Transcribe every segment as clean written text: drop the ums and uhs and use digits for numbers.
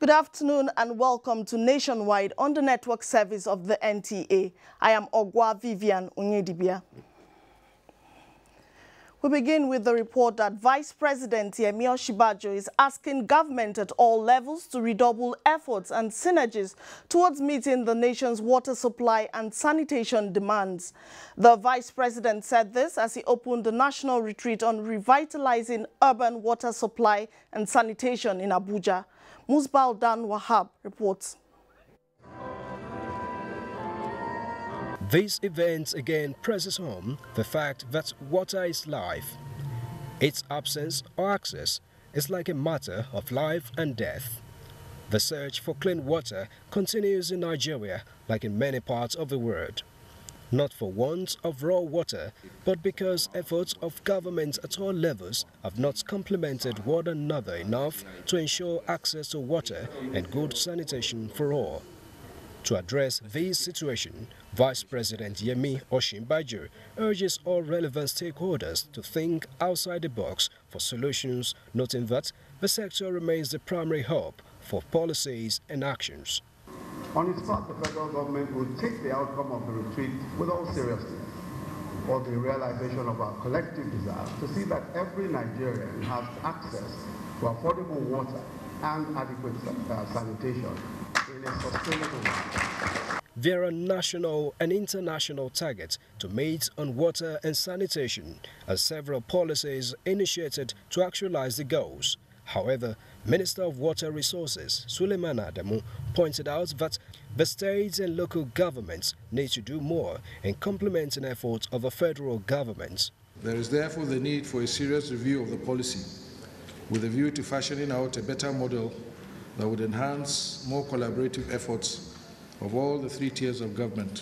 Good afternoon and welcome to Nationwide on the network service of the NTA. I am Ogwa Vivian Onyedibia. We begin with the report that Vice President Yemi Osinbajo is asking government at all levels to redouble efforts and synergies towards meeting the nation's water supply and sanitation demands. The Vice President said this as he opened the national retreat on revitalizing urban water supply and sanitation in Abuja. Musbal Dan Wahab reports. This event again presses home the fact that water is life. Its absence or access is like a matter of life and death. The search for clean water continues in Nigeria like in many parts of the world. Not for want of raw water, but because efforts of governments at all levels have not complemented one another enough to ensure access to water and good sanitation for all. To address this situation, Vice President Yemi Osinbajo urges all relevant stakeholders to think outside the box for solutions, noting that the sector remains the primary hub for policies and actions. On its part, the federal government will take the outcome of the retreat with all seriousness, for the realization of our collective desire to see that every Nigerian has access to affordable water and adequate sanitation in a sustainable way. There are national and international targets to meet on water and sanitation, and several policies initiated to actualize the goals. However, Minister of Water Resources Suleiman Adamu pointed out that the states and local governments need to do more in complementing efforts of the federal government. There is therefore the need for a serious review of the policy with a view to fashioning out a better model that would enhance more collaborative efforts of all the three tiers of government.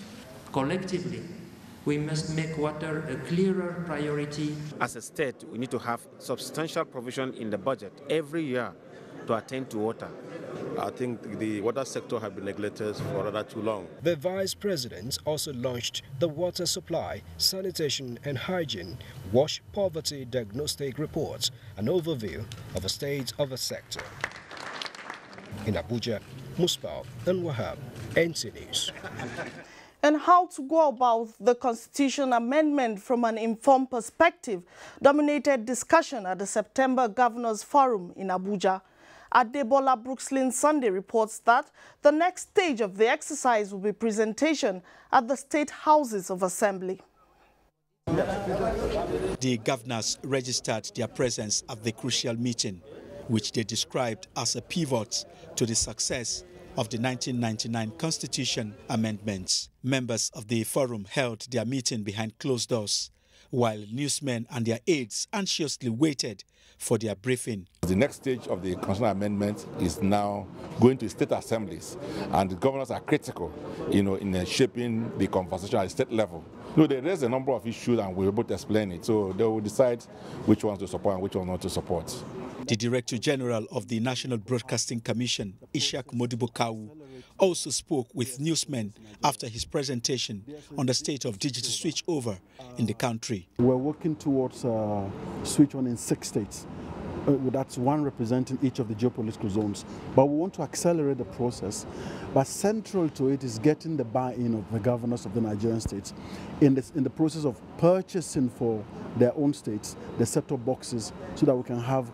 Collectively, we must make water a clearer priority. As a state, we need to have substantial provision in the budget every year to attend to water. I think the water sector has been neglected for rather too long. The Vice President also launched the Water Supply, Sanitation and Hygiene Wash Poverty Diagnostic Report, an overview of the state of the sector. In Abuja, Musbal and Wahab, NTA News. And how to go about the constitution amendment from an informed perspective dominated discussion at the September Governors Forum in Abuja. Adebola Brooksland Sunday reports that the next stage of the exercise will be presentation at the State Houses of Assembly. The governors registered their presence at the crucial meeting, which they described as a pivot to the success of the 1999 Constitution amendments. Members of the forum held their meeting behind closed doors, while newsmen and their aides anxiously waited for their briefing. The next stage of the constitutional amendment is now going to state assemblies, and the governors are critical, in shaping the conversation at the state level. They raise a number of issues and we're able to explain it, so they will decide which ones to support and which ones not to support. The Director General of the National Broadcasting Commission, Ishak Modibo Kawu, also spoke with newsmen after his presentation on the state of digital switchover in the country. We're working towards switch on in 6 states. That's one representing each of the geopolitical zones. But we want to accelerate the process. But central to it is getting the buy-in of the governors of the Nigerian states in the process of purchasing for their own states the set-top boxes, so that we can have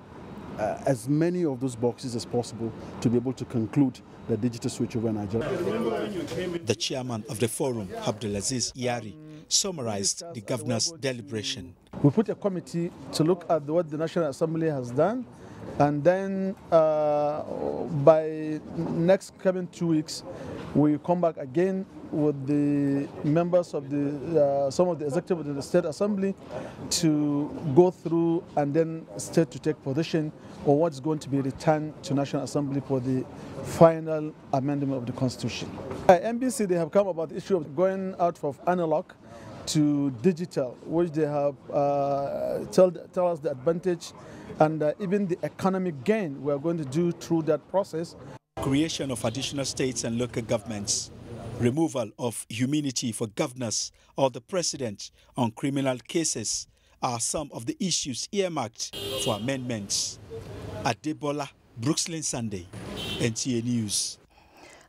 as many of those boxes as possible to be able to conclude the digital switchover in Nigeria. The chairman of the forum, Abdulaziz Yari, summarized the governor's deliberation. We put a committee to look at what the National Assembly has done, and then by next coming 2 weeks, we come back again with the members of some of the executive of the State Assembly to go through, and then state to take position on what's going to be returned to National Assembly for the final amendment of the Constitution. At NBC, they have come about the issue of going out of analog to digital, which they have tell us the advantage and even the economic gain we are going to do through that process. Creation of additional states and local governments, removal of immunity for governors or the president on criminal cases are some of the issues earmarked for amendments. Adebola, Brooksland Sunday. NTA News.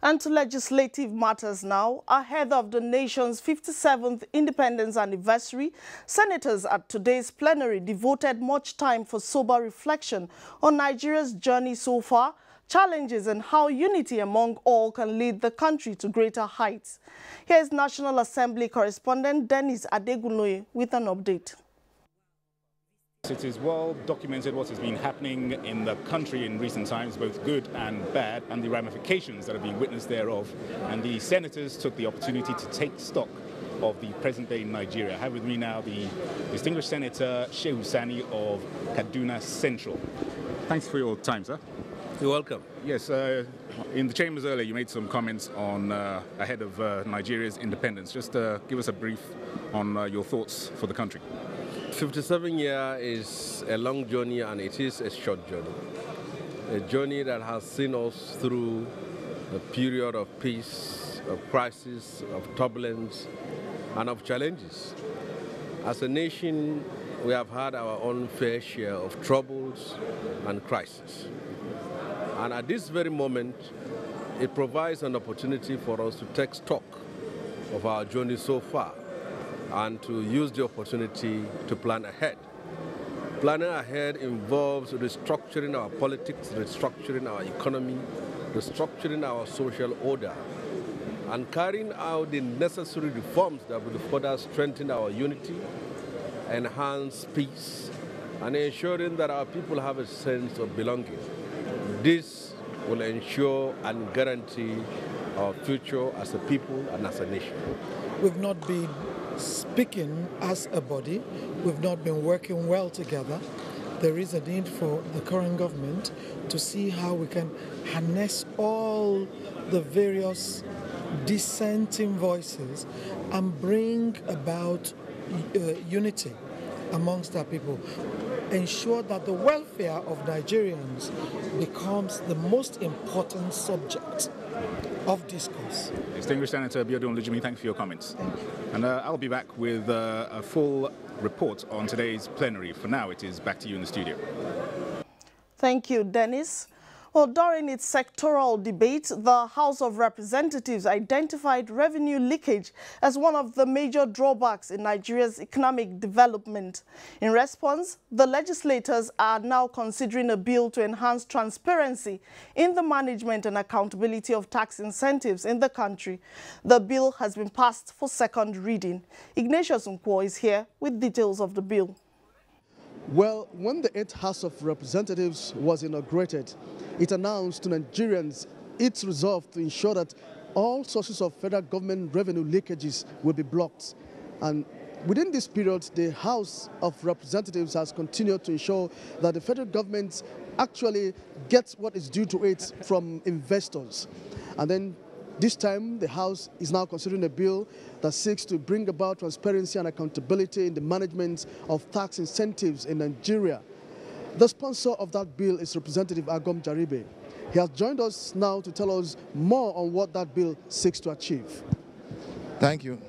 And to legislative matters now. Ahead of the nation's 57th independence anniversary, senators at today's plenary devoted much time for sober reflection on Nigeria's journey so far, challenges, and how unity among all can lead the country to greater heights. Here is National Assembly correspondent Dennis Adegunoye with an update. It is well documented what has been happening in the country in recent times, both good and bad, and the ramifications that are being witnessed thereof. And the senators took the opportunity to take stock of the present day in Nigeria. I have with me now the distinguished Senator Shehu Sani of Kaduna Central. Thanks for your time, sir. You're welcome. Yes, in the chambers earlier, you made some comments on ahead of Nigeria's independence. Just give us a brief on your thoughts for the country. 57 years is a long journey and it is a short journey. A journey that has seen us through a period of peace, of crisis, of turbulence, and of challenges. As a nation, we have had our own fair share of troubles and crises. And at this very moment, it provides an opportunity for us to take stock of our journey so far and to use the opportunity to plan ahead. Planning ahead involves restructuring our politics, restructuring our economy, restructuring our social order, and carrying out the necessary reforms that will further strengthen our unity, enhance peace, and ensuring that our people have a sense of belonging. This will ensure and guarantee our future as a people and as a nation. We've not been speaking as a body, we've not been working well together. There is a need for the current government to see how we can harness all the various dissenting voices and bring about unity amongst our people. Ensure that the welfare of Nigerians becomes the most important subject of discourse. Distinguished Senator Biodun Lujimi, thanks for your comments. And I'll be back with a full report on today's plenary. For now, it is back to you in the studio. Thank you, Dennis. Well, during its sectoral debate, the House of Representatives identified revenue leakage as one of the major drawbacks in Nigeria's economic development. In response, the legislators are now considering a bill to enhance transparency in the management and accountability of tax incentives in the country. The bill has been passed for second reading. Ignatius Nkwo is here with details of the bill. Well, when the 8th House of Representatives was inaugurated, it announced to Nigerians its resolve to ensure that all sources of federal government revenue leakages will be blocked. And within this period, the House of Representatives has continued to ensure that the federal government actually gets what is due to it from investors. And then this time, the House is now considering a bill that seeks to bring about transparency and accountability in the management of tax incentives in Nigeria. The sponsor of that bill is Representative Agom Jaribe. He has joined us now to tell us more on what that bill seeks to achieve. Thank you.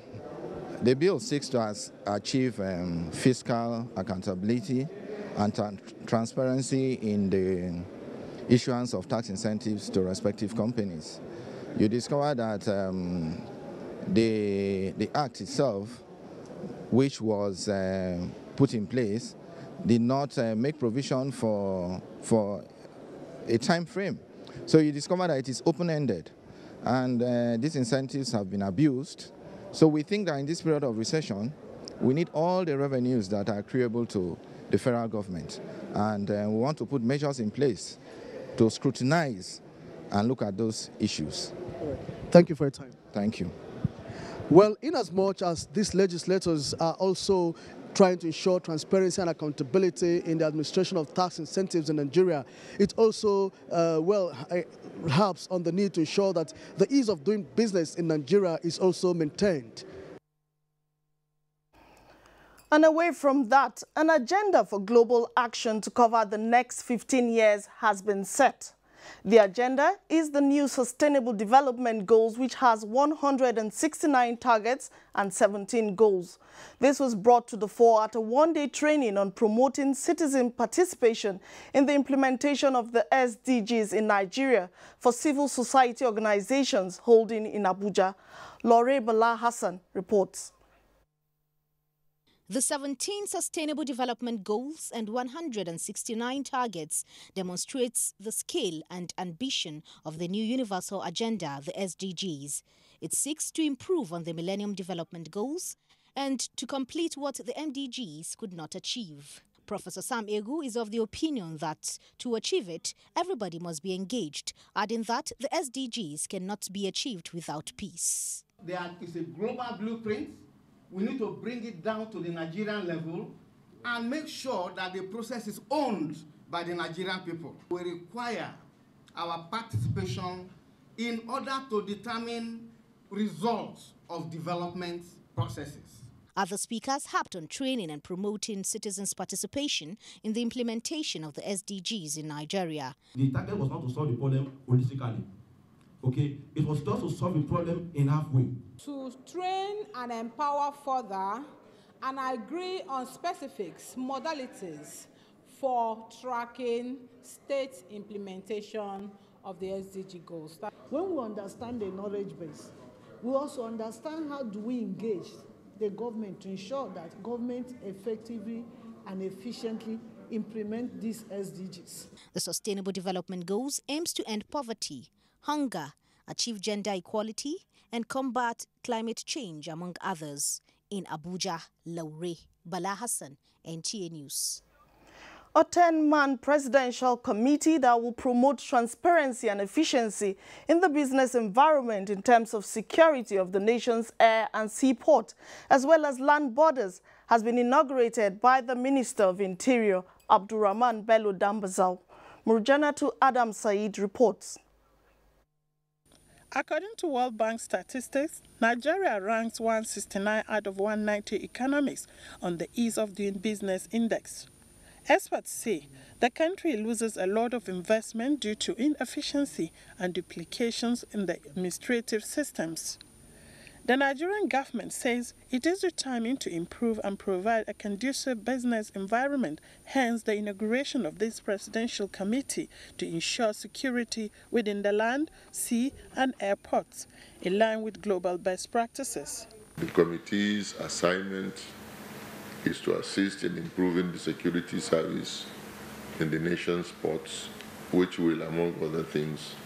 The bill seeks to achieve fiscal accountability and transparency in the issuance of tax incentives to respective companies. You discover that the Act itself, which was put in place, did not make provision for a time frame. So you discover that it is open-ended, and these incentives have been abused. So we think that in this period of recession, we need all the revenues that are accruable to the federal government, and we want to put measures in place to scrutinize and look at those issues. Thank you for your time. Thank you. Well, in as much as these legislators are also trying to ensure transparency and accountability in the administration of tax incentives in Nigeria, it also, helps on the need to ensure that the ease of doing business in Nigeria is also maintained. And away from that, an agenda for global action to cover the next 15 years has been set. The agenda is the new Sustainable Development Goals, which has 169 targets and 17 goals. This was brought to the fore at a one-day training on promoting citizen participation in the implementation of the SDGs in Nigeria for civil society organizations holding in Abuja. Lore Bala Hassan reports. The 17 Sustainable Development Goals and 169 targets demonstrates the scale and ambition of the new Universal Agenda, the SDGs. It seeks to improve on the Millennium Development Goals and to complete what the MDGs could not achieve. Professor Sam Egu is of the opinion that to achieve it, everybody must be engaged, adding that the SDGs cannot be achieved without peace. There is a global blueprint. We need to bring it down to the Nigerian level and make sure that the process is owned by the Nigerian people. We require our participation in order to determine results of development processes. Other speakers harped on training and promoting citizens' participation in the implementation of the SDGs in Nigeria. The target was not to solve the problem holistically. Okay, it was just to solve the problem in halfway. To train and empower further and agree on specifics, modalities for tracking state implementation of the SDG goals. When we understand the knowledge base, we also understand how do we engage the government to ensure that government effectively and efficiently implement these SDGs. The Sustainable Development Goals aims to end poverty, hunger, achieve gender equality, and combat climate change, among others. In Abuja, Laure Bala Hassan, NTA News. A 10-man presidential committee that will promote transparency and efficiency in the business environment in terms of security of the nation's air and seaport, as well as land borders, has been inaugurated by the Minister of Interior, Abdurrahman Bello Dambazau. Murjanatu Adam Said reports. According to World Bank statistics, Nigeria ranks 169 out of 190 economies on the Ease of Doing Business Index. Experts say the country loses a lot of investment due to inefficiency and duplications in the administrative systems. The Nigerian government says it is determined to improve and provide a conducive business environment, hence the inauguration of this presidential committee to ensure security within the land, sea and airports, in line with global best practices. The committee's assignment is to assist in improving the security service in the nation's ports, which will, among other things,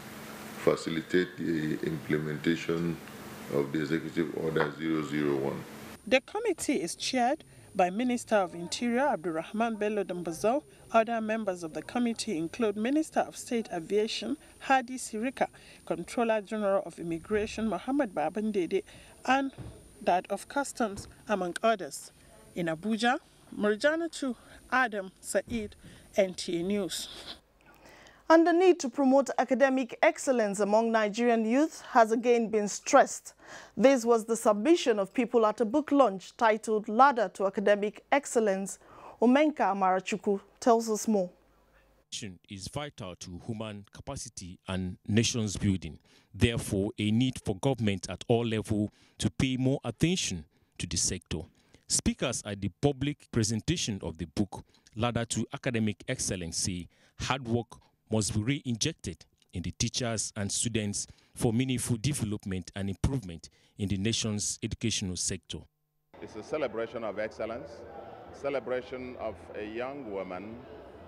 facilitate the implementation of the Executive Order 001. The committee is chaired by Minister of Interior Abdurrahman Bello Dambazau. Other members of the committee include Minister of State Aviation Hadi Sirika, Controller General of Immigration Mohammed Babandede, and that of Customs, among others. In Abuja, Murjanatu Adam Said, NTA News. And the need to promote academic excellence among Nigerian youth has again been stressed. This was the submission of people at a book launch titled Ladder to Academic Excellence. Omenka Amarachukwu tells us more. Is vital to human capacity and nations building. Therefore, a need for government at all levels to pay more attention to the sector. Speakers at the public presentation of the book Ladder to Academic Excellence say hard work must be re-injected in the teachers and students for meaningful development and improvement in the nation's educational sector. It's a celebration of excellence, celebration of a young woman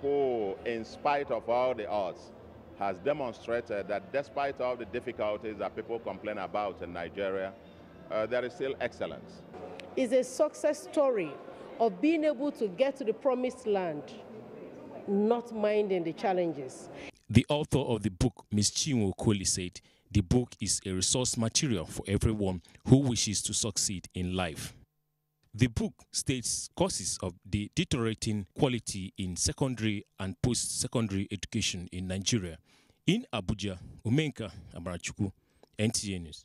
who, in spite of all the odds, has demonstrated that despite all the difficulties that people complain about in Nigeria, there is still excellence. It's a success story of being able to get to the promised land, not minding the challenges. The author of the book, Ms. Chinwo Koli, said the book is a resource material for everyone who wishes to succeed in life. The book states causes of the deteriorating quality in secondary and post-secondary education in Nigeria. In Abuja, Omenka Amarachukwu, NTA News.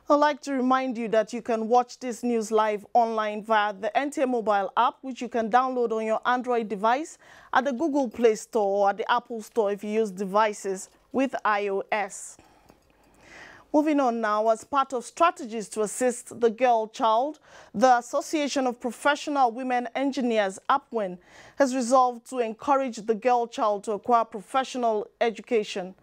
I'd like to remind you that you can watch this news live online via the NTA mobile app, which you can download on your Android device at the Google Play Store or at the Apple Store if you use devices with iOS. Moving on now, as part of strategies to assist the girl child, the Association of Professional Women Engineers, APWEN, has resolved to encourage the girl child to acquire professional education.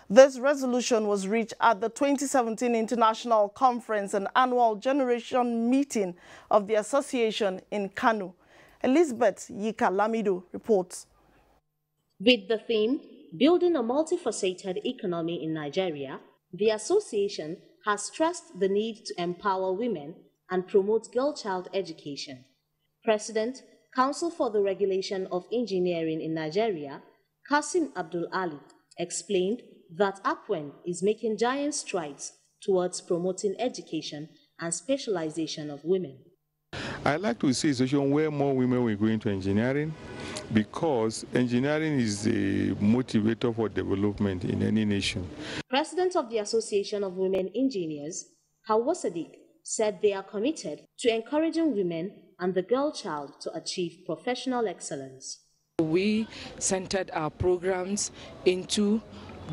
This resolution was reached at the 2017 International Conference and Annual Generation Meeting of the association in Kano. Elizabeth Yika-Lamido reports. With the theme, Building a Multifaceted Economy in Nigeria, the association has stressed the need to empower women and promote girl child education. President, Council for the Regulation of Engineering in Nigeria, Kasim Abdul Ali, explained that APWEN is making giant strides towards promoting education and specialization of women. I like to see a situation where more women will go into engineering, because engineering is the motivator for development in any nation. President of the Association of Women Engineers, Hawa Sadiq, said they are committed to encouraging women and the girl child to achieve professional excellence. We centered our programs into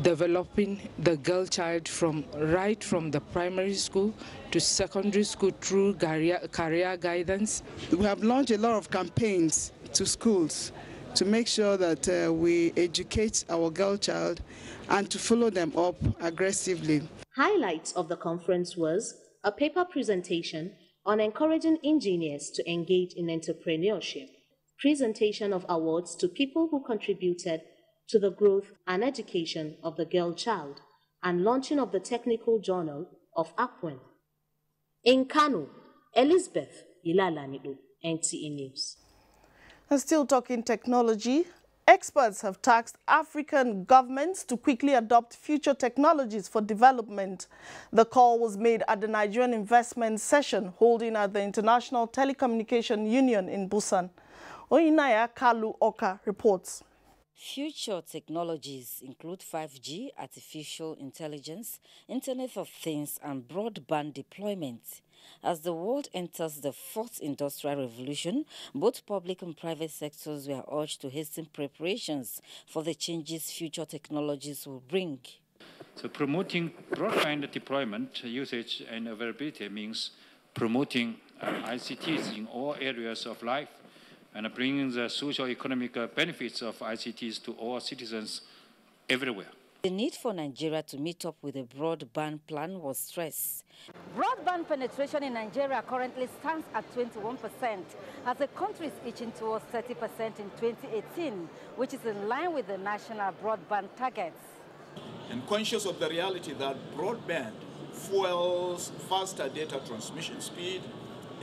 developing the girl child right from the primary school to secondary school through career guidance. We have launched a lot of campaigns to schools to make sure that we educate our girl child and to follow them up aggressively. Highlights of the conference was a paper presentation on encouraging engineers to engage in entrepreneurship, presentation of awards to people who contributed to the growth and education of the girl child, and launching of the technical journal of APWEN. In Kano, Elizabeth Yika-Lamido, NTA News. And still talking technology, experts have tasked African governments to quickly adopt future technologies for development. The call was made at the Nigerian investment session holding at the International Telecommunication Union in Busan. Oyinaya Kalu Oka reports. Future technologies include 5G, artificial intelligence, Internet of Things, and broadband deployment. As the world enters the fourth industrial revolution, both public and private sectors were urged to hasten preparations for the changes future technologies will bring. So promoting broadband deployment, usage, and availability means promoting ICTs in all areas of life, and bringing the socio-economic benefits of ICTs to all citizens everywhere. The need for Nigeria to meet up with a broadband plan was stressed. Broadband penetration in Nigeria currently stands at 21%, as the country is itching towards 30% in 2018, which is in line with the national broadband targets. And conscious of the reality that broadband fuels faster data transmission speed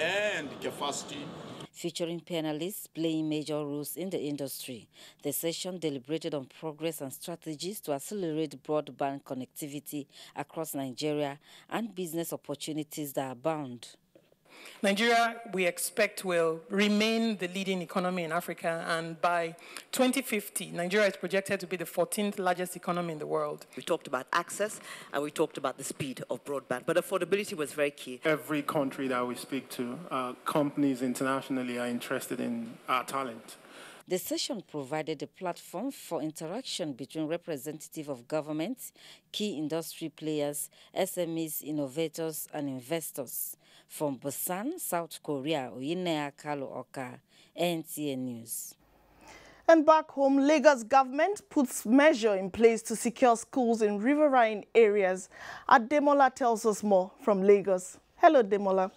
and capacity, featuring panelists playing major roles in the industry. The session deliberated on progress and strategies to accelerate broadband connectivity across Nigeria and business opportunities that abound. Nigeria, we expect, will remain the leading economy in Africa, and by 2050, Nigeria is projected to be the 14th largest economy in the world. We talked about access, and we talked about the speed of broadband, but affordability was very key. Every country that we speak to, companies internationally are interested in our talent. The session provided a platform for interaction between representatives of government, key industry players, SMEs, innovators, and investors. From Busan, South Korea, Oyinaya Kalu Oka, NTA News. And back home, Lagos government puts measure in place to secure schools in riverine areas. Ademola tells us more from Lagos. Hello, Demola.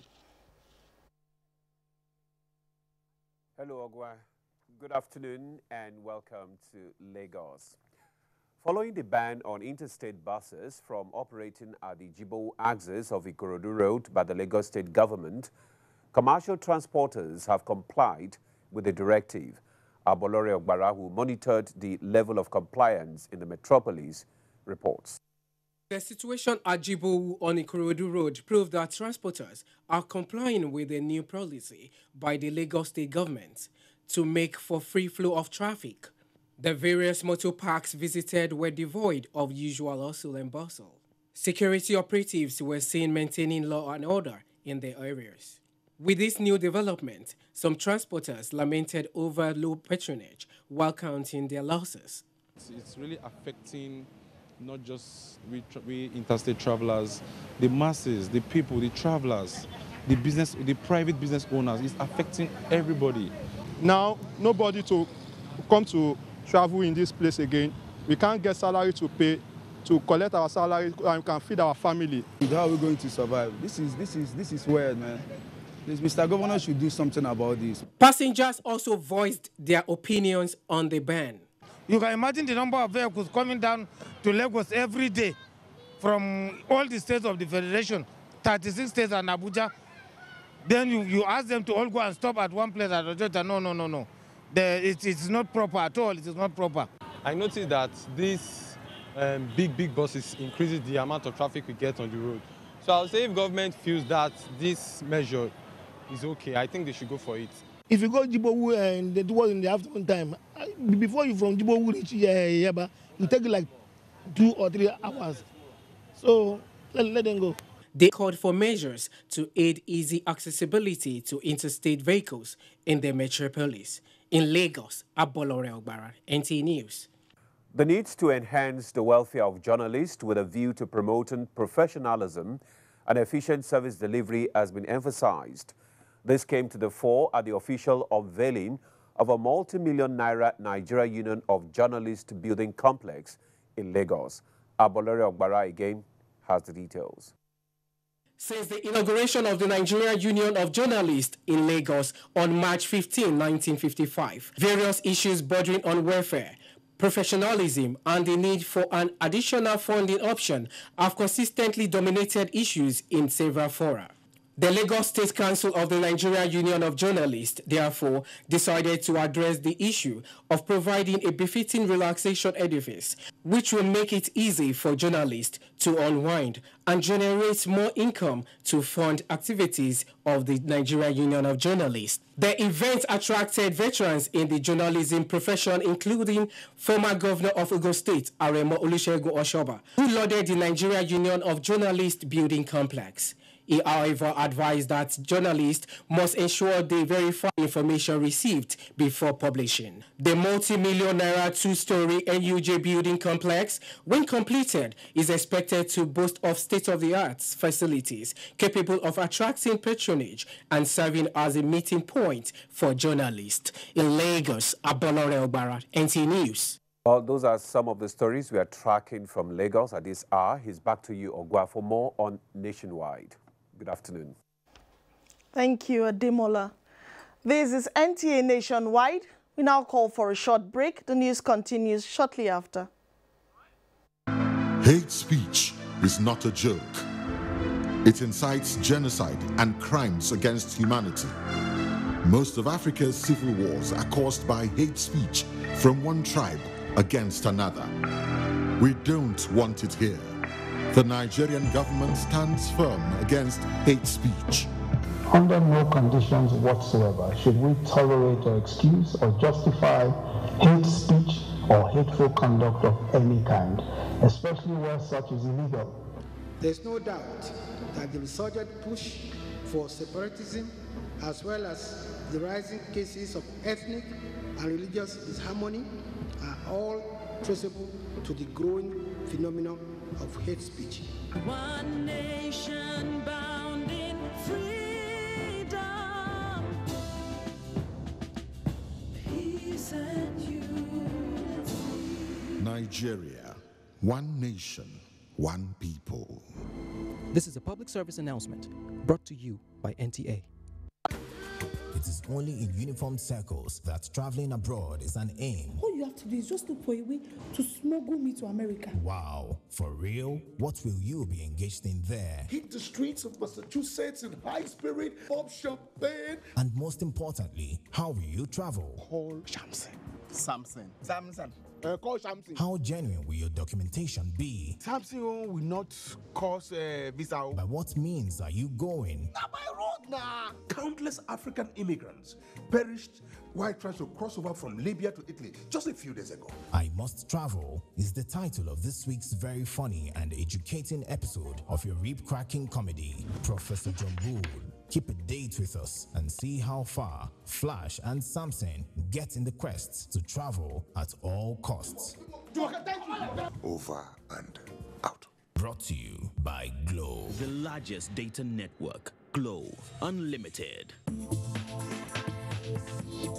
Hello, Ogwa. Good afternoon and welcome to Lagos. Following the ban on interstate buses from operating at the Jibo axis of Ikorodu Road by the Lagos State government, commercial transporters have complied with the directive. Abolore Ogbara, who monitored the level of compliance in the metropolis, reports. The situation at Jibo on Ikorodu Road proved that transporters are complying with a new policy by the Lagos State government to make for free flow of traffic. The various motor parks visited were devoid of usual hustle and bustle. Security operatives were seen maintaining law and order in their areas. With this new development, some transporters lamented over low patronage while counting their losses. It's really affecting not just we interstate travelers, the masses, the people, the travelers, the private business owners. It's affecting everybody. Now, nobody to come to travel in this place again. We can't get salary to pay, to collect our salary, and we can feed our family. How are we going to survive? This is weird, man. Mr. Governor should do something about this. Passengers also voiced their opinions on the ban. You can imagine the number of vehicles coming down to Lagos every day from all the states of the Federation, 36 states and Abuja. Then you ask them to all go and stop at one place at Ojota. No. It's not proper at all. It is not proper. I noticed that these big buses increases the amount of traffic we get on the road. So I'll say if government feels that this measure is okay, I think they should go for it. If you go to Jibowu and they do it in the afternoon time, before you from Jibowu reach Yaba, you take like 2 or 3 hours. So let them go. They called for measures to aid easy accessibility to interstate vehicles in the metropolis. In Lagos, Abolore Ogbara, NTA News. The need to enhance the welfare of journalists with a view to promoting professionalism and efficient service delivery has been emphasized. This came to the fore at the official unveiling of a multi-million naira Nigeria Union of Journalists building complex in Lagos. Abolore Ogbara again has the details. Since the inauguration of the Nigerian Union of Journalists in Lagos on March 15, 1955, various issues bordering on welfare, professionalism, and the need for an additional funding option have consistently dominated issues in several fora. The Lagos State Council of the Nigerian Union of Journalists, therefore, decided to address the issue of providing a befitting relaxation edifice, which will make it easy for journalists to unwind and generate more income to fund activities of the Nigerian Union of Journalists. The event attracted veterans in the journalism profession, including former governor of Ogun State, Aremo Olusegun Oshoba, who lauded the Nigerian Union of Journalists building complex. He, however, advised that journalists must ensure they verify information received before publishing. The multi-million naira 2-story NUJ building complex, when completed, is expected to boast of state-of-the-art facilities capable of attracting patronage and serving as a meeting point for journalists. In Lagos, Abolore Ogbara, NTA News. Well, those are some of the stories we are tracking from Lagos at this hour. He's back to you, Ogwa, for more on Nationwide. Good afternoon. Thank you, Ademola. This is NTA Nationwide. We now call for a short break. The news continues shortly after. Hate speech is not a joke. It incites genocide and crimes against humanity. Most of Africa's civil wars are caused by hate speech from one tribe against another. We don't want it here. The Nigerian government stands firm against hate speech. Under no conditions whatsoever should we tolerate or excuse or justify hate speech or hateful conduct of any kind, especially where such is illegal. There's no doubt that the resurgent push for separatism, as well as the rising cases of ethnic and religious disharmony, are all traceable to the growing phenomenon of hate speech. One nation bound in freedom, peace and unity. Nigeria, one nation, one people. This is a public service announcement brought to you by NTA. It is only in uniformed circles that traveling abroad is an aim. All you have to do is just look for a way to smuggle me to America. Wow, for real? What will you be engaged in there? Hit the streets of Massachusetts in high spirit, pop champagne. And most importantly, how will you travel? Call Samson. call something. How genuine will your documentation be? Something will not cause visa. By what means are you going? Now by road now. Countless African immigrants perished while trying to cross over from Libya to Italy just a few days ago. I Must Travel is the title of this week's very funny and educating episode of your rib-cracking comedy, Professor John Bull. Keep a date with us and see how far Flash and Samson get in the quest to travel at all costs. Over and Brought to you by Glow. The largest data network, Glow Unlimited.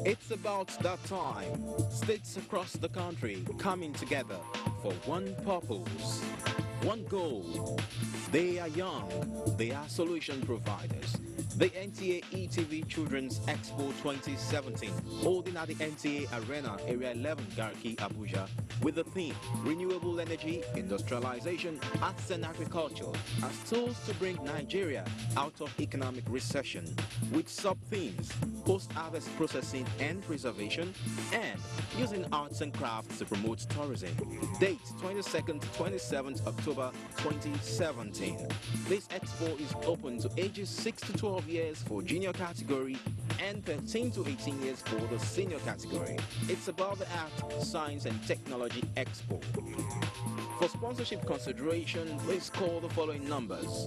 It's about that time. States across the country coming together for one purpose, one goal. They are young, they are solution providers. The NTA ETV Children's Expo 2017, holding at the NTA Arena, Area 11, Garki, Abuja, with the theme Renewable Energy, Industrialization, Arts and Agriculture as tools to bring Nigeria out of economic recession, with sub-themes post-harvest processing and preservation, and using arts and crafts to promote tourism. Date 22nd to 27th October 2017. This expo is open to ages 6 to 12 years for junior category and 13 to 18 years for the senior category. It's about the Art, Science and Technology Expo. For sponsorship consideration, please call the following numbers.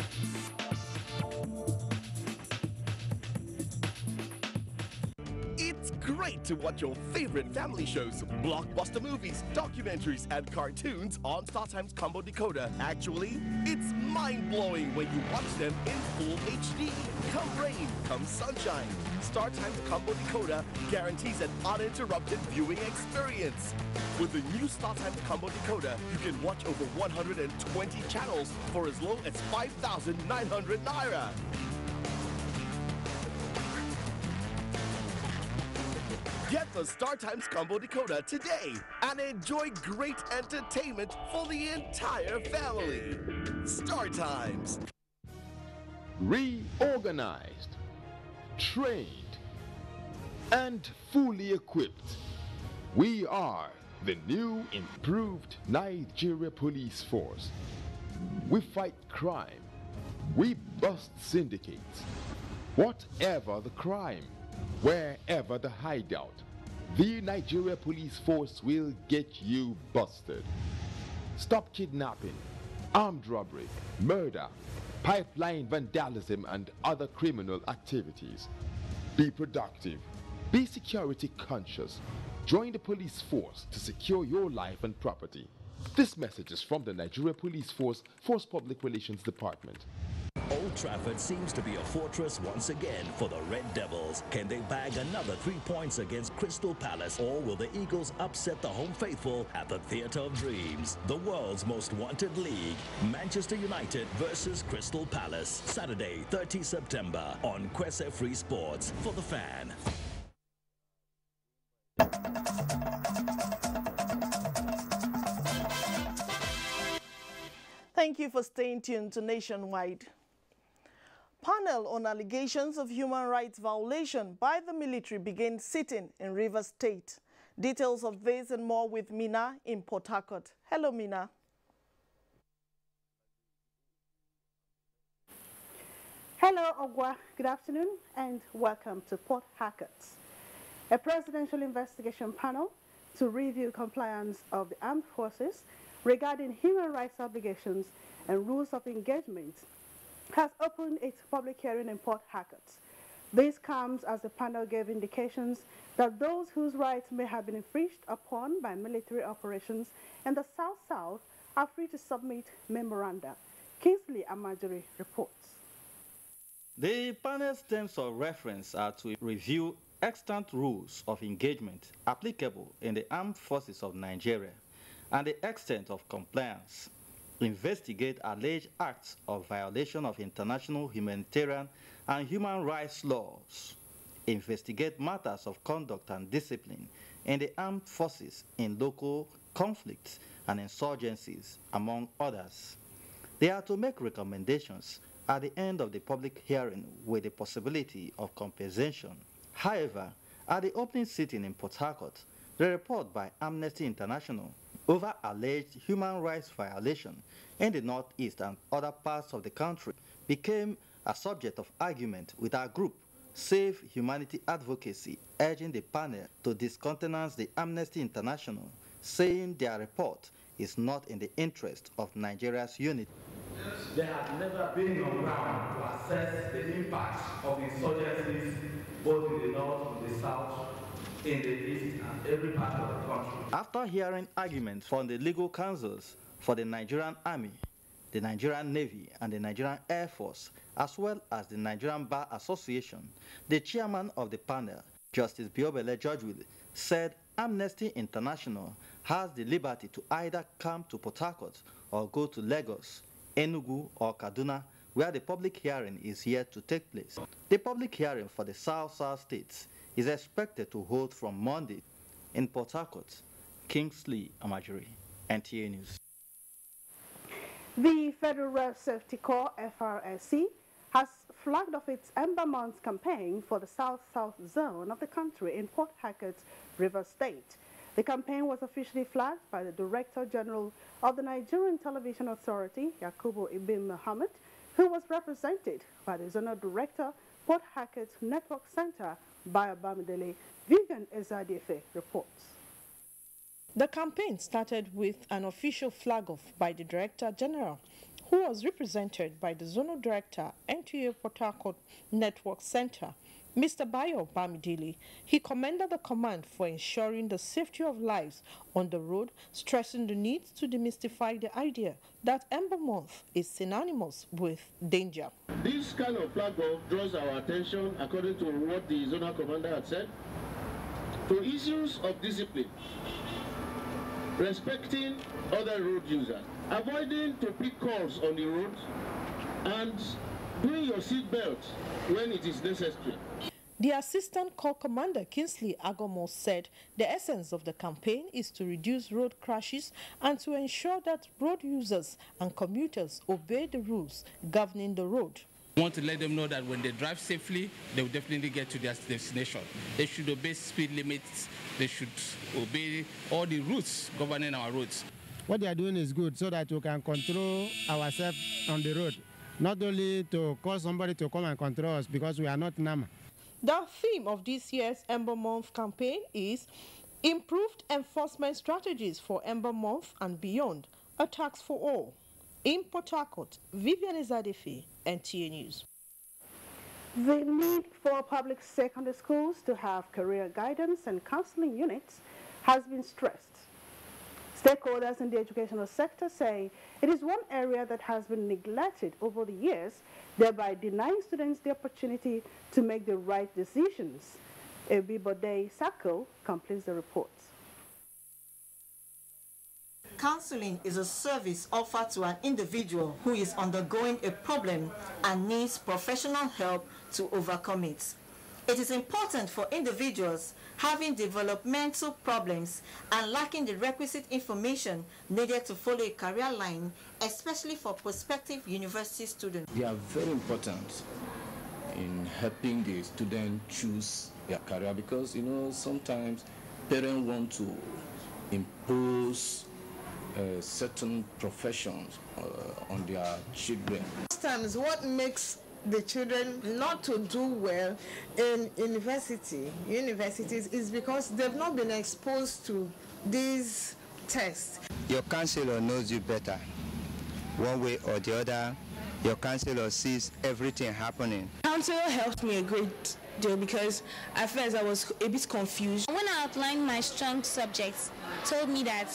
It's great to watch your favorite family shows, blockbuster movies, documentaries, and cartoons on StarTimes Combo Decoder. Actually, it's mind-blowing when you watch them in full HD. Come rain, come sunshine. StarTimes Combo Decoder guarantees an uninterrupted viewing experience. With the new StarTimes Combo Decoder, you can watch over 120 channels for as low as 5,900 Naira. Get the StarTimes Combo Decoder today and enjoy great entertainment for the entire family. StarTimes. Reorganized, trained, and fully equipped, we are the new improved Nigeria Police Force. We fight crime. We bust syndicates. Whatever the crime, wherever the hideout, the Nigeria Police Force will get you busted. Stop kidnapping, armed robbery, murder, pipeline vandalism, and other criminal activities. Be productive. Be security conscious. Join the police force to secure your life and property. This message is from the Nigeria Police Force Public Relations Department. Old Trafford seems to be a fortress once again for the Red Devils. Can they bag another 3 points against Crystal Palace, or will the Eagles upset the home faithful at the Theatre of Dreams? The world's most wanted league, Manchester United versus Crystal Palace, Saturday, 30 September on Kwese Free Sports for the Fan. Thank you for staying tuned to Nationwide. Panel on allegations of human rights violation by the military begins sitting in Rivers State. Details of this and more with Mina in Port Harcourt. Hello, Mina. Hello, Ogwa. Good afternoon and welcome to Port Harcourt. A presidential investigation panel to review compliance of the armed forces regarding human rights obligations and rules of engagement has opened its public hearing in Port Harcourt. This comes as the panel gave indications that those whose rights may have been infringed upon by military operations in the South-South are free to submit memoranda. Kingsley Amajiri reports. The panel's terms of reference are to review extant rules of engagement applicable in the armed forces of Nigeria and the extent of compliance, investigate alleged acts of violation of international humanitarian and human rights laws, investigate matters of conduct and discipline in the armed forces in local conflicts and insurgencies, among others. They are to make recommendations at the end of the public hearing with the possibility of compensation. However, at the opening sitting in Port Harcourt, The report by Amnesty International over alleged human rights violation in the Northeast and other parts of the country became a subject of argument with our group, Save Humanity Advocacy, urging the panel to discountenance the Amnesty International, saying their report is not in the interest of Nigeria's unity. There has never been on ground to assess the impact of insurgencies both in the north, in the south, in the east, and every part of the country. After hearing arguments from the legal counsels for the Nigerian Army, the Nigerian Navy, and the Nigerian Air Force, as well as the Nigerian Bar Association, the chairman of the panel, Justice Biobele Georgewil, said Amnesty International has the liberty to either come to Port Harcourt or go to Lagos, Enugu, or Kaduna, where the public hearing is yet to take place. The public hearing for the South-South states is expected to hold from Monday in Port Harcourt. Kingsley Amajiri, NTA News. The Federal Road Safety Corps, FRSC, has flagged off its Ember Month campaign for the South-South zone of the country in Port Harcourt, Rivers State. The campaign was officially flagged by the Director General of the Nigerian Television Authority, Yakubu Ibn Mohammed, who was represented by the Zonal Director, Port Harcourt Network Center, Bayo Bamidele. Vivian Ezadiefe reports. The campaign started with an official flag-off by the Director General, who was represented by the Zonal Director, NTA Port Harcourt Network Center, Mr. Bayo Bamidele. He commended the command for ensuring the safety of lives on the road, stressing the need to demystify the idea that Ember Month is synonymous with danger. This kind of flag-off draws our attention, according to what the zonal commander had said, to issues of discipline, respecting other road users, avoiding to pick calls on the road, and doing your seatbelt when it is necessary. The Assistant Corps Commander Kingsley Agomo said the essence of the campaign is to reduce road crashes and to ensure that road users and commuters obey the rules governing the road. We want to let them know that when they drive safely, they will definitely get to their destination. They should obey speed limits. They should obey all the rules governing our roads. What they are doing is good so that we can control ourselves on the road, not only to cause somebody to come and control us because we are not NAMA. The theme of this year's Ember Month campaign is Improved Enforcement Strategies for Ember Month and Beyond, a task for all. In Port Harcourt, Vivian Ezadiefe, NTA News. The need for public secondary schools to have career guidance and counseling units has been stressed. Stakeholders in the educational sector say it is one area that has been neglected over the years, thereby denying students the opportunity to make the right decisions. Ebibode Sako completes the report. Counseling is a service offered to an individual who is undergoing a problem and needs professional help to overcome it. It is important for individuals having developmental problems and lacking the requisite information needed to follow a career line, especially for prospective university students. They are very important in helping the student choose their career because, sometimes parents want to impose certain professions on their children. Sometimes what makes the children not to do well in universities is because they've not been exposed to these tests. Your counselor knows you better. One way or the other, your counselor sees everything happening. Counselor helped me a great deal because at first I was a bit confused. When I outlined my strong subjects, told me that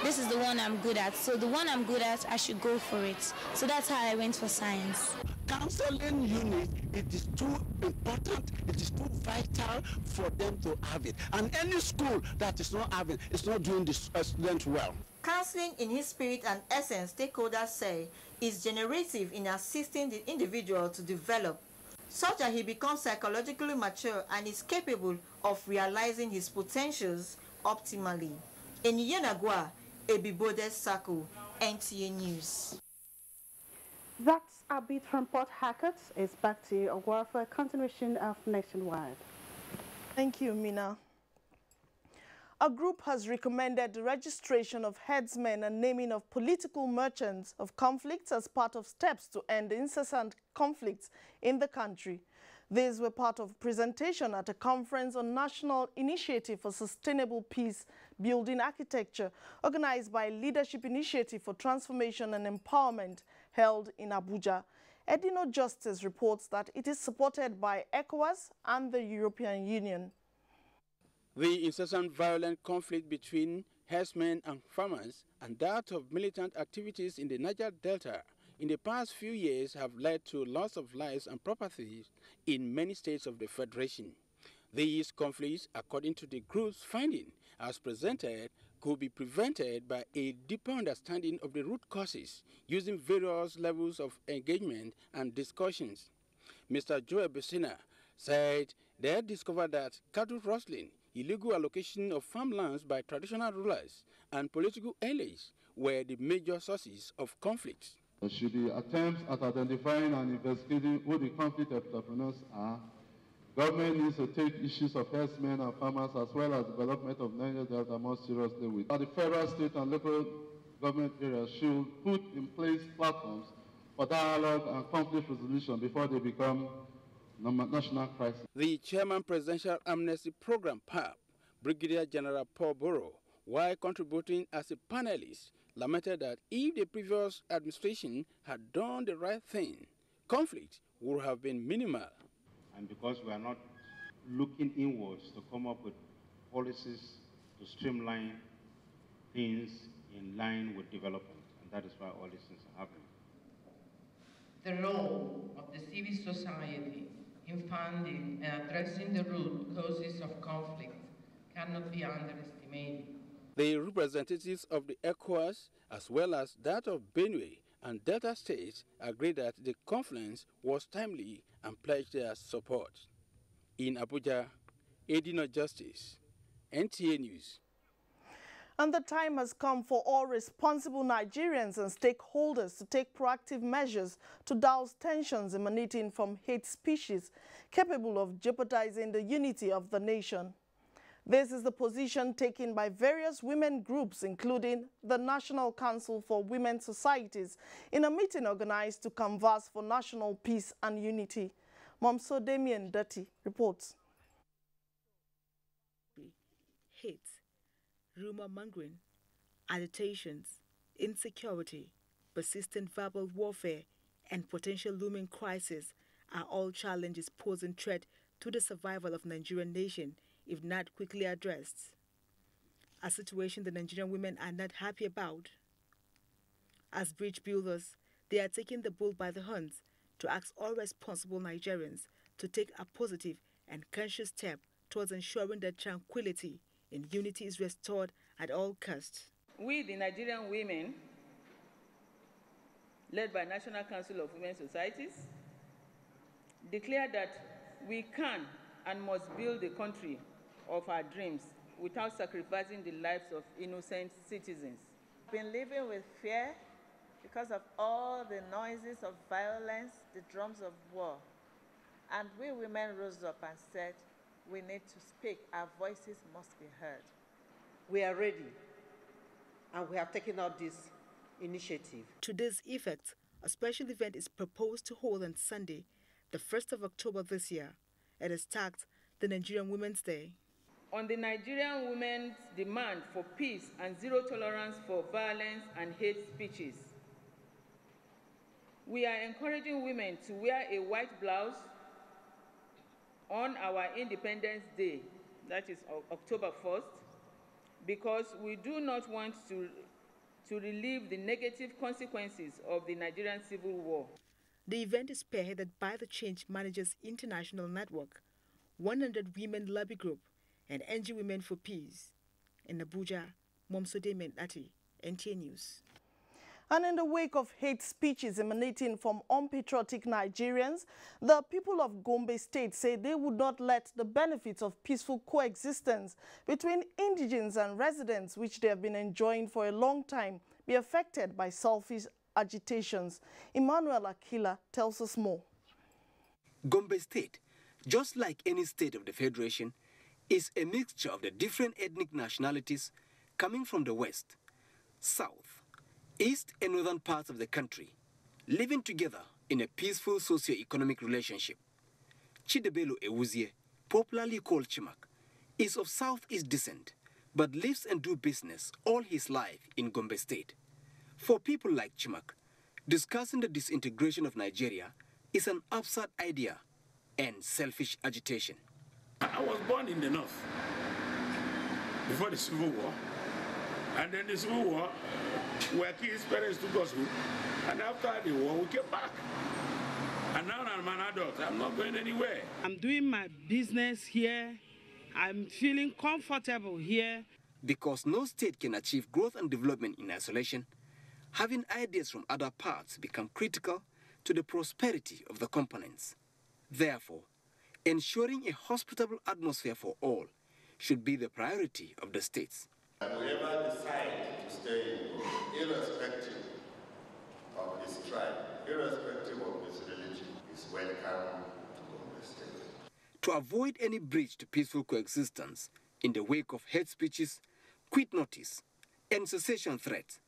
this is the one I'm good at. So the one I'm good at, I should go for it. So that's how I went for science. Counseling unit, it is too important, it is too vital for them to have it. And any school that is not having, is not doing the students well. Counseling in its spirit and essence, stakeholders say, is generative in assisting the individual to develop, such that he becomes psychologically mature and is capable of realizing his potentials optimally. In Yenagua, Ebibode Sako, NTA News. That's a bit from Port Harcourt. It's back to Ogwa for a continuation of Nationwide. Thank you, Mina. A group has recommended the registration of headsmen and naming of political merchants of conflicts as part of steps to end incessant conflicts in the country. These were part of a presentation at a conference on National Initiative for Sustainable Peace Building Architecture, organized by Leadership Initiative for Transformation and Empowerment, held in Abuja. Edino Justice reports that it is supported by ECOWAS and the European Union. The incessant violent conflict between herdsmen and farmers and that of militant activities in the Niger Delta in the past few years have led to loss of lives and properties in many states of the Federation. These conflicts, according to the group's finding, as presented, could be prevented by a deeper understanding of the root causes using various levels of engagement and discussions. Mr. Joel Besina said they had discovered that cattle rustling, illegal allocation of farmlands by traditional rulers, and political allies were the major sources of conflicts. There should be attempts at identifying and investigating who the conflict entrepreneurs are. Government needs to take issues of herdsmen and farmers as well as development of Niger Delta more seriously with. The federal, state, and local government areas should put in place platforms for dialogue and conflict resolution before they become national crisis. The Chairman Presidential Amnesty Program, PAP, Brigadier General Paul Borough, while contributing as a panelist, lamented that if the previous administration had done the right thing, conflict would have been minimal. And because we are not looking inwards to come up with policies to streamline things in line with development, and that is why all these things are happening. The role of the civil society in funding and addressing the root causes of conflict cannot be underestimated. The representatives of the ECOWAS, as well as that of Benue and Delta states, agreed that the conference was timely and pledged their support. In Abuja, Edino Justice, NTA News. And the time has come for all responsible Nigerians and stakeholders to take proactive measures to douse tensions emanating from hate speeches capable of jeopardizing the unity of the nation. This is the position taken by various women groups, including the National Council for Women Societies, in a meeting organized to canvass for national peace and unity. Momso Damien Dutty reports. Hate, rumor-mongering, agitations, insecurity, persistent verbal warfare, and potential looming crisis are all challenges posing threat to the survival of the Nigerian nation if not quickly addressed. A situation the Nigerian women are not happy about. As bridge builders, they are taking the bull by the horns to ask all responsible Nigerians to take a positive and conscious step towards ensuring that tranquility and unity is restored at all costs. We, the Nigerian women, led by National Council of Women Societies, declare that we can and must build the country of our dreams without sacrificing the lives of innocent citizens. We've been living with fear because of all the noises of violence, the drums of war. And we women rose up and said, we need to speak. Our voices must be heard. We are ready, and we have taken up this initiative. To this effect, a special event is proposed to hold on Sunday, the 1st of October this year. It is tagged the Nigerian Women's Day. On the Nigerian women's demand for peace and zero tolerance for violence and hate speeches, we are encouraging women to wear a white blouse on our Independence Day, that is October 1st, because we do not want to relieve the negative consequences of the Nigerian Civil War. The event is spearheaded by the Change Managers International Network, 100 Women Lobby Group, and NG Women for Peace. In Abuja, Momso Damien Dutty, NTA News. And in the wake of hate speeches emanating from unpatriotic Nigerians, the people of Gombe State say they would not let the benefits of peaceful coexistence between indigenes and residents, which they have been enjoying for a long time, be affected by selfish agitations. Emmanuel Akila tells us more. Gombe State, just like any state of the Federation, is a mixture of the different ethnic nationalities coming from the west, south, east and northern parts of the country, living together in a peaceful socio-economic relationship. Chidebelo Ewuzie, popularly called Chimak, is of southeast descent, but lives and do business all his life in Gombe State. For people like Chimak, discussing the disintegration of Nigeria is an absurd idea and selfish agitation. I was born in the north before the Civil War, and then the Civil War, where kids' parents took us home, and after the war, we came back. And now I'm an adult. I'm not going anywhere. I'm doing my business here. I'm feeling comfortable here. Because no state can achieve growth and development in isolation, having ideas from other parts become critical to the prosperity of the components. Therefore, ensuring a hospitable atmosphere for all should be the priority of the states. Whoever decides to stay in Gombe, irrespective of his tribe, irrespective of his religion, is welcome to Gombe State. To avoid any breach to peaceful coexistence in the wake of hate speeches, quit notice, and secession threats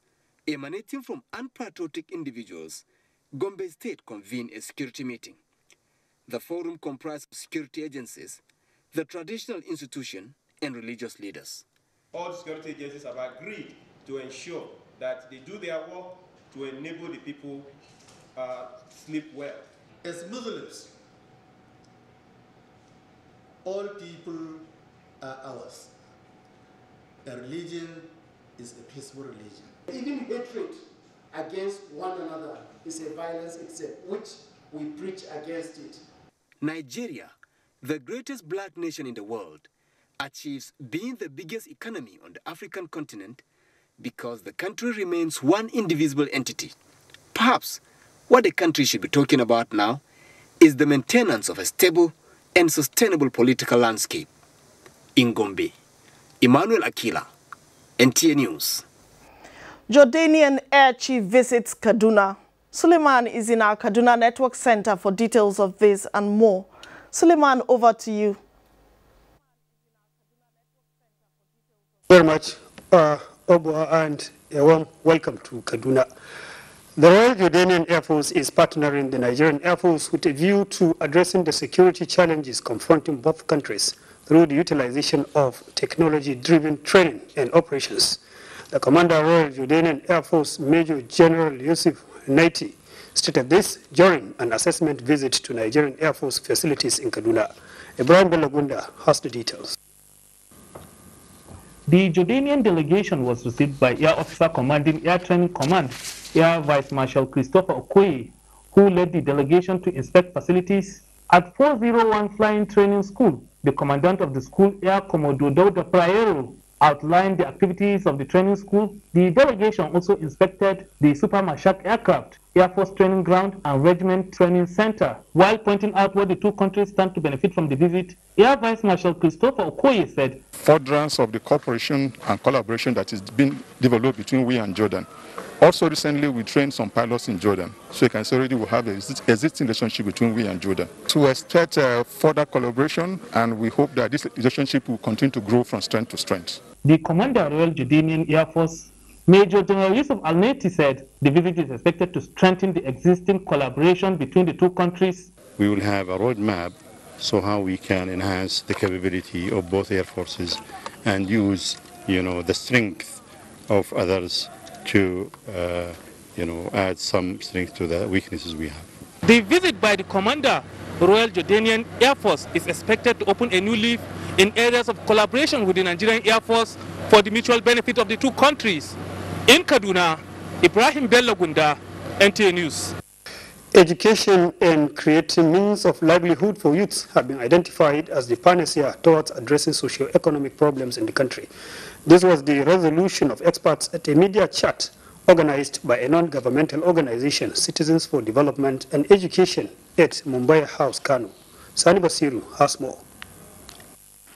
emanating from unpatriotic individuals, Gombe State convened a security meeting. The forum comprised security agencies, the traditional institution, and religious leaders. All security agencies have agreed to ensure that they do their work to enable the people sleep well. As Muslims, all people are ours. A religion is a peaceful religion. Even hatred against one another is a violence itself, which we preach against it. Nigeria, the greatest black nation in the world, achieves being the biggest economy on the African continent because the country remains one indivisible entity. Perhaps what the country should be talking about now is the maintenance of a stable and sustainable political landscape. In Gombe, Emmanuel Akila, NTA News. Jordanian Air Chief visits Kaduna. Suleiman is in our Kaduna Network Center for details of this and more. Suleiman, over to you. Very much, Obwa, and a warm welcome to Kaduna. The Royal Jordanian Air Force is partnering the Nigerian Air Force with a view to addressing the security challenges confronting both countries through the utilization of technology-driven training and operations. The Commander of Royal Jordanian Air Force, Major General Yusuf Naiti, stated this during an assessment visit to Nigerian Air Force facilities in Kaduna. Ibrahim Belagunda has the details. The Jordanian delegation was received by Air Officer Commanding Air Training Command, Air Vice Marshal Christopher Okoye, who led the delegation to inspect facilities at 401 Flying Training School. The commandant of the school, Air Commodore Dauda Prayero, outlined the activities of the training school. The delegation also inspected the Super Mashak aircraft, Air Force Training Ground and Regiment Training Center. While pointing out where the two countries stand to benefit from the visit, Air Vice Marshal Christopher Okoye said, "Furtherance of the cooperation and collaboration that is being developed between we and Jordan. Also recently we trained some pilots in Jordan, so you can say already we have an existing relationship between we and Jordan. So we expect further collaboration, and we hope that this relationship will continue to grow from strength to strength." The Commander of Royal Jordanian Air Force, Major General Yusuf Al-Naiti, said the visit is expected to strengthen the existing collaboration between the two countries. We will have a roadmap so how we can enhance the capability of both air forces and use, the strength of others to, add some strength to the weaknesses we have. The visit by the Commander, Royal Jordanian Air Force, is expected to open a new leaf in areas of collaboration with the Nigerian Air Force for the mutual benefit of the two countries. In Kaduna, Ibrahim Belagunda, NTA News. Education and creating means of livelihood for youths have been identified as the panacea towards addressing socio-economic problems in the country. This was the resolution of experts at a media chat organized by a non-governmental organization, Citizens for Development and Education, at Mumbai House, Kano. Sani Basiru has more.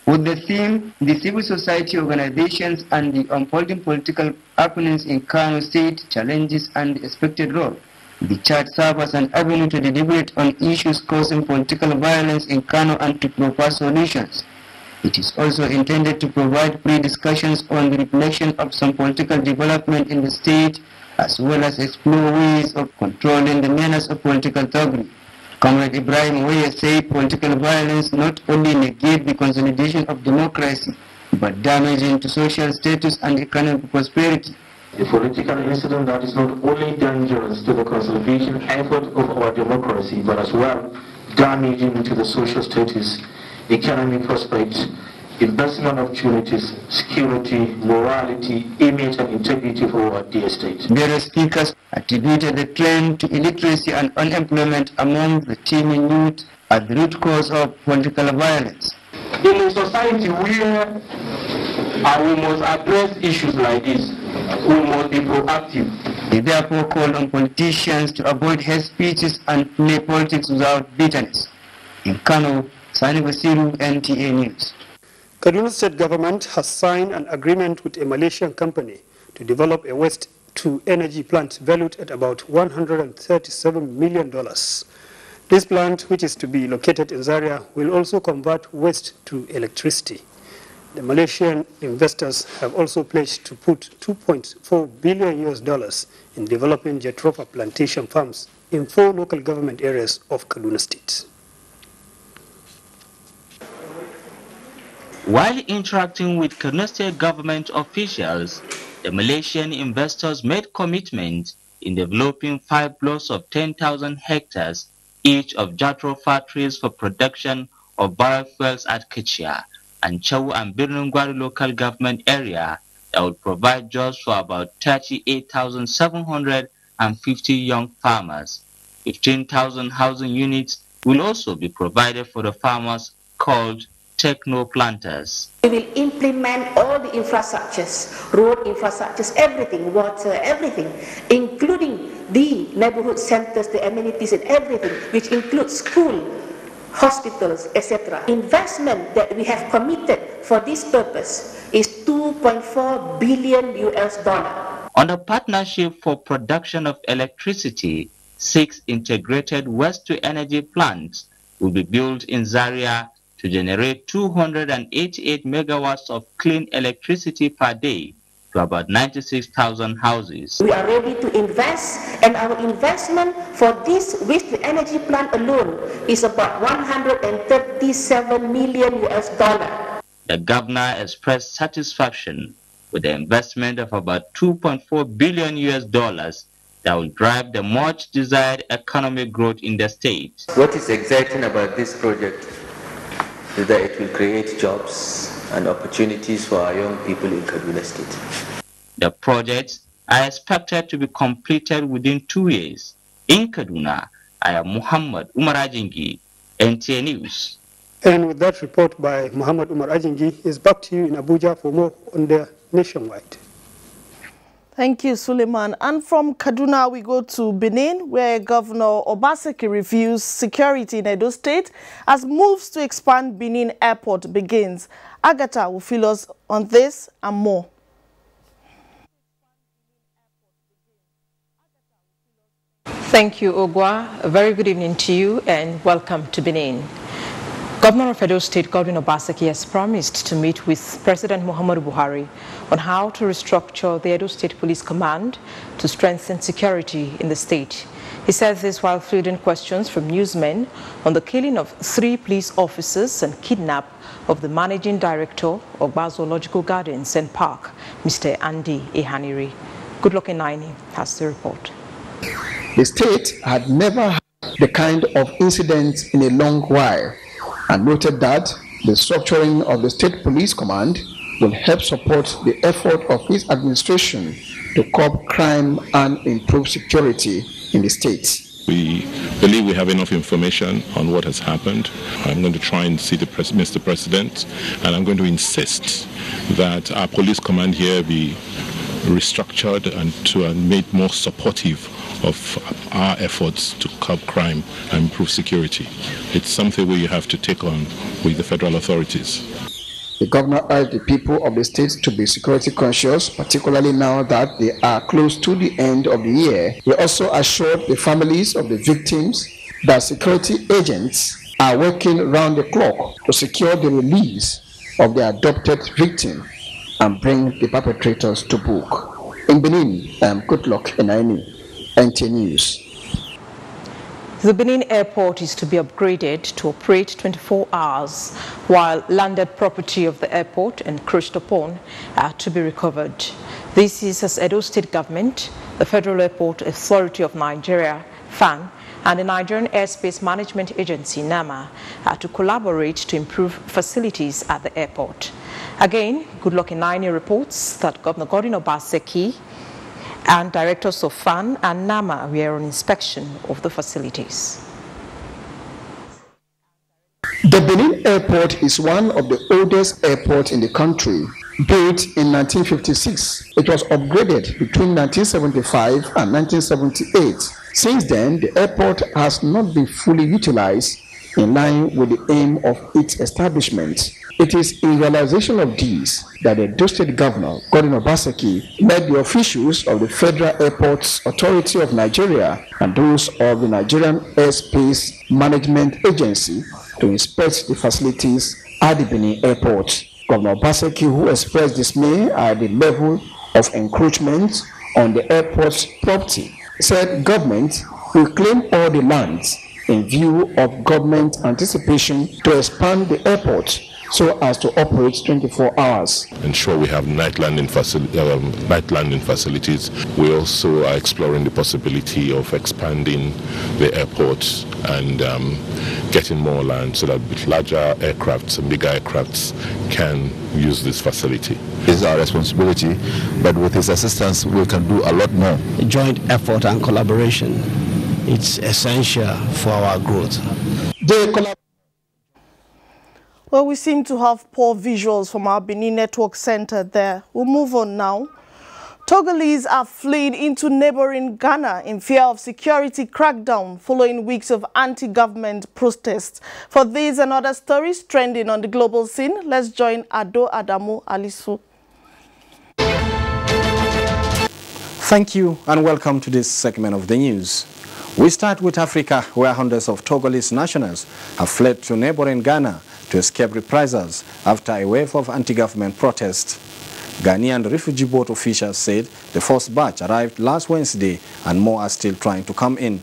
With the theme, the civil society organizations and the unfolding political happenings in Kano State, challenges and the expected role, the chat serves as an avenue to deliberate on issues causing political violence in Kano and to propose solutions. It is also intended to provide pre-discussions on the reflection of some political development in the state, as well as explore ways of controlling the menace of political thuggery. Comrade Ibrahim Oye said political violence not only negates the consolidation of democracy, but damaging to social status and economic prosperity. A political incident that is not only dangerous to the consolidation effort of our democracy, but as well damaging to the social status, economic prospects, investment opportunities, security, morality, image and integrity for our dear state. Various speakers attributed the trend to illiteracy and unemployment among the teeming youth as the root cause of political violence. In a society where we must address issues like this, we must be proactive. They therefore called on politicians to avoid hate speeches and play politics without bitterness. In Kano, Sani Basiru, NTA News. Kaduna State government has signed an agreement with a Malaysian company to develop a waste-to-energy plant valued at about $137 million. This plant, which is to be located in Zaria, will also convert waste to electricity. The Malaysian investors have also pledged to put $2.4 billion in developing Jatropha plantation farms in 4 local government areas of Kaduna State. While interacting with Kaduna State government officials, the Malaysian investors made commitments in developing 5 blocks of 10,000 hectares each of Jatropha trees for production of biofuels at Kechia and Chau and Birnungwari local government area that would provide jobs for about 38,750 young farmers. 15,000 housing units will also be provided for the farmers called techno planters. We will implement all the infrastructures, road infrastructures, everything, water, everything, including the neighborhood centers, the amenities and everything, which includes school, hospitals, etc. Investment that we have committed for this purpose is $2.4 billion. On the partnership for production of electricity, 6 integrated waste-to-energy plants will be built in Zaria to generate 288 megawatts of clean electricity per day to about 96,000 houses. We are ready to invest, and our investment for this waste-to-energy plant alone is about $137 million. The governor expressed satisfaction with the investment of about $2.4 billion that will drive the much desired economic growth in the state. What is exciting about this project is that it will create jobs and opportunities for our young people in Kaduna State. The projects are expected to be completed within 2 years. In Kaduna, I am Muhammad Umar Ajingi, NTA News. And with that report by Muhammad Umar Ajingi, is back to you in Abuja for more on the Nationwide. Thank you, Suleiman. And from Kaduna, we go to Benin, where Governor Obaseki reviews security in Edo State as moves to expand Benin Airport begins. Agatha will fill us on this and more. Thank you, Ogwa. A very good evening to you and welcome to Benin. Governor of Edo State, Godwin Obaseki, has promised to meet with President Muhammadu Buhari on how to restructure the Edo State Police Command to strengthen security in the state. He said this while fielding questions from newsmen on the killing of 3 police officers and kidnap of the managing director of Zoological Gardens and Park, Mr. Andy Ehaniri. Goodluck Enaini has the report. The state had never had the kind of incident in a long while, and noted that the structuring of the State Police Command will help support the effort of his administration to curb crime and improve security in the state. We believe we have enough information on what has happened. I'm going to try and see Mr. President, and I'm going to insist that our police command here be restructured and made more supportive of our efforts to curb crime and improve security. It's something we have to take on with the federal authorities. The governor urged the people of the state to be security conscious, particularly now that they are close to the end of the year. He also assured the families of the victims that security agents are working round the clock to secure the release of the adopted victim and bring the perpetrators to book. In Benin, Goodluck Enaini, NTA News. The Benin airport is to be upgraded to operate 24 hours, while landed property of the airport and encroached upon are to be recovered. This is as Edo State Government, the Federal Airport Authority of Nigeria, FAN, and the Nigerian Airspace Management Agency, NAMA, are to collaborate to improve facilities at the airport. Again, Goodluck Enaini reports that Governor Godwin Obaseki and directors of FAN and NAMA were on inspection of the facilities. The Benin airport is one of the oldest airports in the country. Built in 1956, it was upgraded between 1975 and 1978. Since then, the airport has not been fully utilized in line with the aim of its establishment. It is in realization of this that the Edo State Governor, Godwin Obaseki, led the officials of the Federal Airports Authority of Nigeria and those of the Nigerian Airspace Management Agency to inspect the facilities at the Benin airport. Governor Obaseki, who expressed dismay at the level of encroachment on the airport's property, said government will claim all the lands in view of government anticipation to expand the airport so as to operate 24 hours. Ensure we have night landing facilities. We also are exploring the possibility of expanding the airport and getting more land so that larger aircrafts and bigger aircrafts can use this facility. It's our responsibility, but with his assistance we can do a lot more. Joint effort and collaboration, it's essential for our growth. Well, we seem to have poor visuals from our Benin Network Center there. We'll move on now. Togolese are fleeing into neighboring Ghana in fear of security crackdown following weeks of anti-government protests. For these and other stories trending on the global scene, let's join Ado Adamu Alisu. Thank you and welcome to this segment of the news. We start with Africa, where hundreds of Togolese nationals have fled to neighboring Ghana to escape reprisals after a wave of anti-government protests. Ghanaian refugee boat officials said the first batch arrived last Wednesday and more are still trying to come in.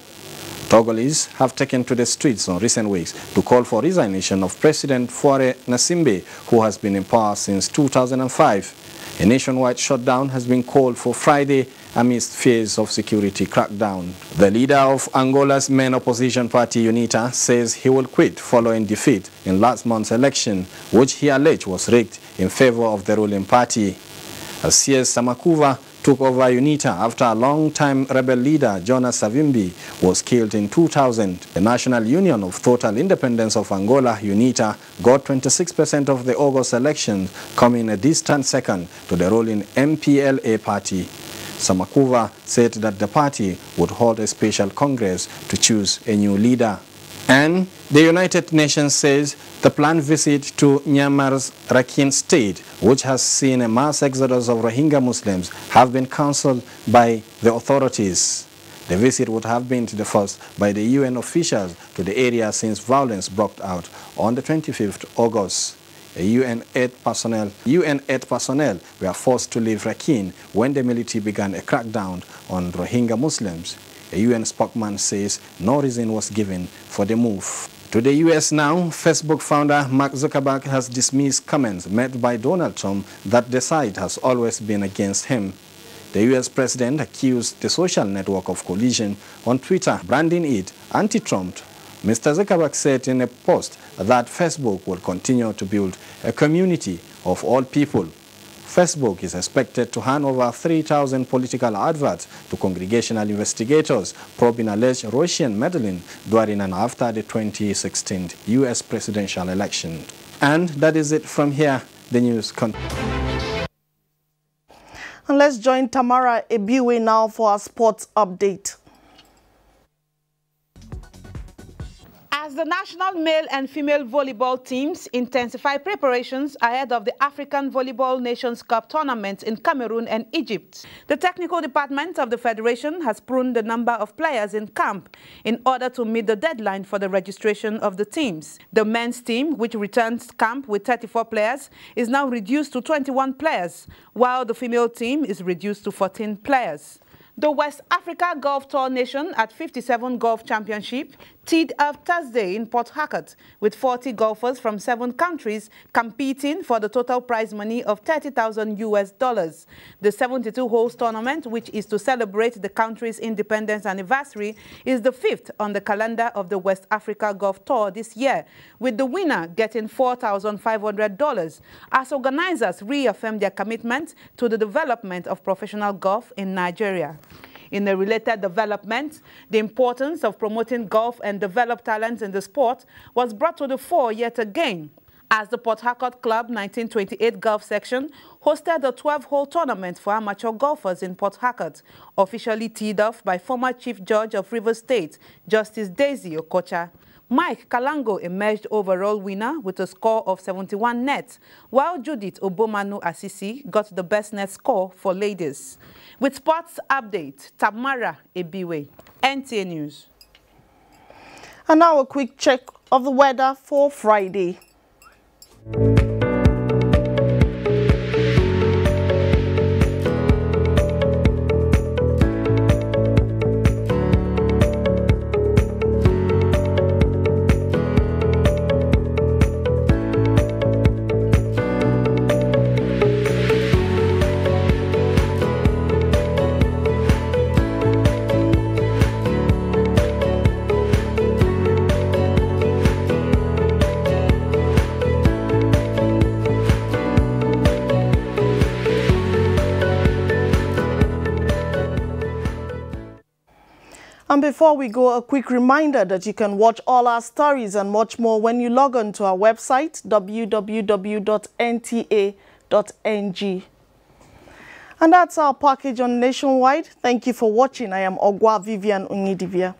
Togolese have taken to the streets in recent weeks to call for resignation of President Faure Gnassingbe, who has been in power since 2005. A nationwide shutdown has been called for Friday amidst fears of security crackdown. The leader of Angola's main opposition party, UNITA, says he will quit following defeat in last month's election, which he alleged was rigged in favor of the ruling party. Asias Samakuva took over UNITA after a long-time rebel leader, Jonas Savimbi, was killed in 2000. The National Union of Total Independence of Angola, UNITA, got 26% of the August election, coming a distant second to the ruling MPLA party. Samakuva said that the party would hold a special congress to choose a new leader. And the United Nations says the planned visit to Myanmar's Rakhine state, which has seen a mass exodus of Rohingya Muslims, have been cancelled by the authorities. The visit would have been the first by the UN officials to the area since violence broke out on the 25th August. UN aid personnel were forced to leave Rakhine when the military began a crackdown on Rohingya Muslims. A UN spokesman says no reason was given for the move. To the US now, Facebook founder Mark Zuckerberg has dismissed comments made by Donald Trump that the site has always been against him. The US president accused the social network of collusion on Twitter, branding it anti-Trump. Mr. Zuckerberg said in a post that Facebook will continue to build a community of all people. Facebook is expected to hand over 3,000 political adverts to congregational investigators probing alleged Russian meddling during and after the 2016 U.S. presidential election. And that is it from here. The news continues. And let's join Tamara Ebiwe now for our sports update. As As the national male and female volleyball teams intensify preparations ahead of the African Volleyball Nations Cup tournament in Cameroon and Egypt, the technical department of the federation has pruned the number of players in camp in order to meet the deadline for the registration of the teams. The men's team, which returns camp with 34 players, is now reduced to 21 players, while the female team is reduced to 14 players. The West Africa Golf Tour Nation at 57 Golf Championship teed off Thursday in Port Harcourt with 40 golfers from 7 countries competing for the total prize money of $30,000 US. The 72-holes tournament, which is to celebrate the country's independence anniversary, is the 5th on the calendar of the West Africa Golf Tour this year, with the winner getting $4,500 as organizers reaffirm their commitment to the development of professional golf in Nigeria. In a related development, the importance of promoting golf and develop talents in the sport was brought to the fore yet again, as the Port Harcourt Club 1928 Golf Section hosted a 12-hole tournament for amateur golfers in Port Harcourt, officially teed off by former Chief Judge of Rivers State, Justice Daisy Okocha. Mike Kalango emerged overall winner with a score of 71 nets, while Judith Obomanu Asisi got the best net score for ladies. With sports update, Tamara Ebiwe, NTA News. And now a quick check of the weather for Friday. And before we go, a quick reminder that you can watch all our stories and much more when you log on to our website, www.nta.ng. And that's our package on Nationwide. Thank you for watching. I am Ogwa Vivian Ungidivia.